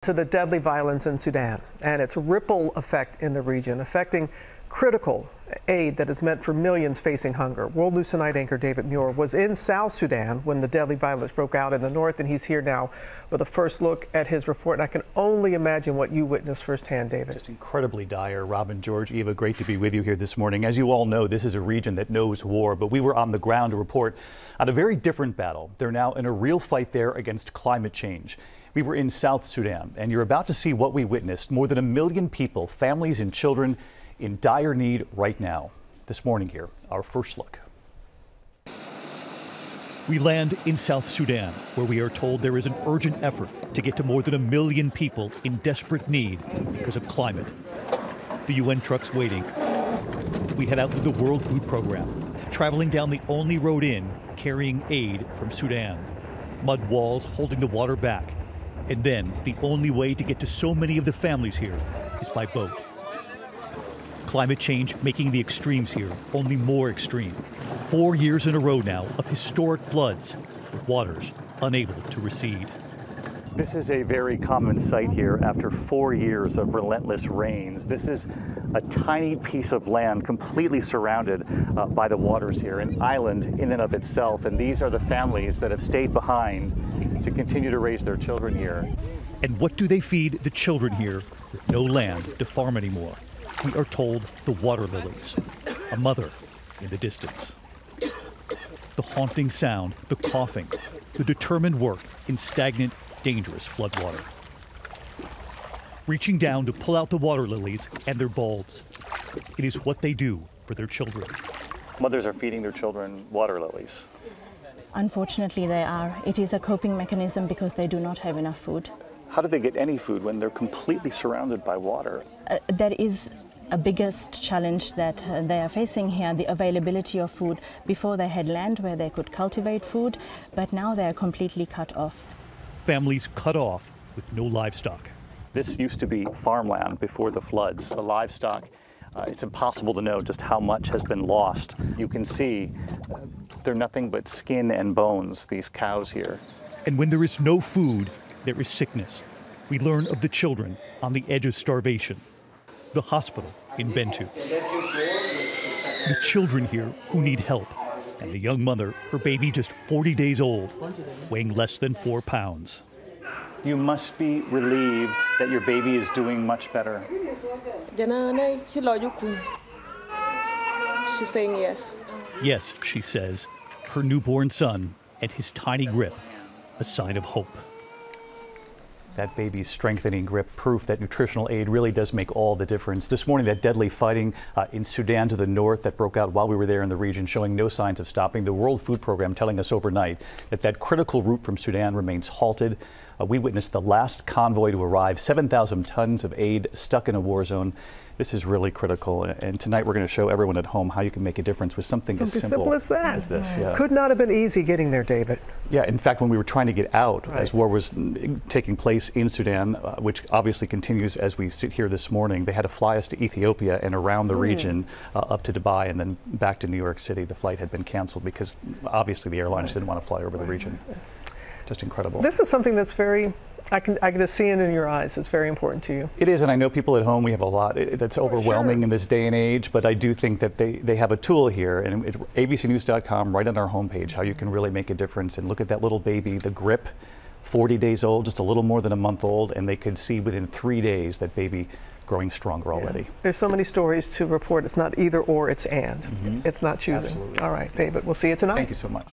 To the deadly violence in Sudan and its ripple effect in the region, affecting critical aid that is meant for millions facing hunger. World News Tonight anchor David Muir was in South Sudan when the deadly violence broke out in the north, and he's here now with a first look at his report. And I can only imagine what you witnessed firsthand, David. Just incredibly dire. Robin, George, Eva, great to be with you here this morning. As you all know, this is a region that knows war, but we were on the ground to report on a very different battle. They're now in a real fight there against climate change. We were in South Sudan, and you're about to see what we witnessed. More than 1 million people, families and children, in dire need right now. This morning here, our first look. We land in South Sudan, where we are told there is an urgent effort to get to more than 1 million people in desperate need because of climate. The UN truck's waiting. We head out to the World Food Program, traveling down the only road in, carrying aid from Sudan. Mud walls holding the water back. And then the only way to get to so many of the families here is by boat. Climate change making the extremes here only more extreme. 4 years in a row now of historic floods, waters unable to recede. This is a very common sight here after 4 years of relentless rains. This is a tiny piece of land completely surrounded by the waters here, an island in and of itself. And these are the families that have stayed behind to continue to raise their children here. And what do they feed the children here with no land to farm anymore? We are told the water lilies, a mother in the distance. The haunting sound, the coughing, the determined work in stagnant, dangerous floodwater. Reaching down to pull out the water lilies and their bulbs. It is what they do for their children. Mothers are feeding their children water lilies. Unfortunately, they are. It is a coping mechanism because they do not have enough food. How do they get any food when they're completely surrounded by water? That is a biggest challenge that they are facing here, the availability of food. Before they had land where they could cultivate food, but now they are completely cut off. Families cut off with no livestock. This used to be farmland before the floods. The livestock, it's impossible to know just how much has been lost. You can see they're nothing but skin and bones, these cows here. And when there is no food, there is sickness. We learn of the children on the edge of starvation. The hospital in Bentu. The children here who need help. And the young mother, her baby just 40 days old, weighing less than 4 pounds. You must be relieved that your baby is doing much better. She's saying yes. Yes, she says. Her newborn son and his tiny grip, a sign of hope. That baby's strengthening grip, proof that nutritional aid really does make all the difference. This morning, that deadly fighting in Sudan to the north that broke out while we were there in the region, showing no signs of stopping. The World Food Program telling us overnight that that critical route from Sudan remains halted. We witnessed the last convoy to arrive, 7,000 tons of aid stuck in a war zone. This is really critical, and tonight we're going to show everyone at home how you can make a difference with something as simple as that. As this. Yeah. Could not have been easy getting there, David. Yeah, in fact, when we were trying to get out, as war was taking place in Sudan, which obviously continues as we sit here this morning, they had to fly us to Ethiopia and around the region up to Dubai and then back to New York City. The flight had been canceled because obviously the airlines didn't want to fly over the region. Just incredible. This is something that's very, I can just see it in your eyes. It's very important to you. It is, and I know people at home, we have a lot that's overwhelming in this day and age, but I do think that they have a tool here, and it's abcnews.com, right on our homepage, how you can really make a difference. And look at that little baby, the grip, 40 days old, just a little more than a month old, and they could see within 3 days that baby growing stronger already. There's so many stories to report. It's not either or, it's and. It's not choosing. Absolutely. All right, David, we'll see you tonight. Thank you so much.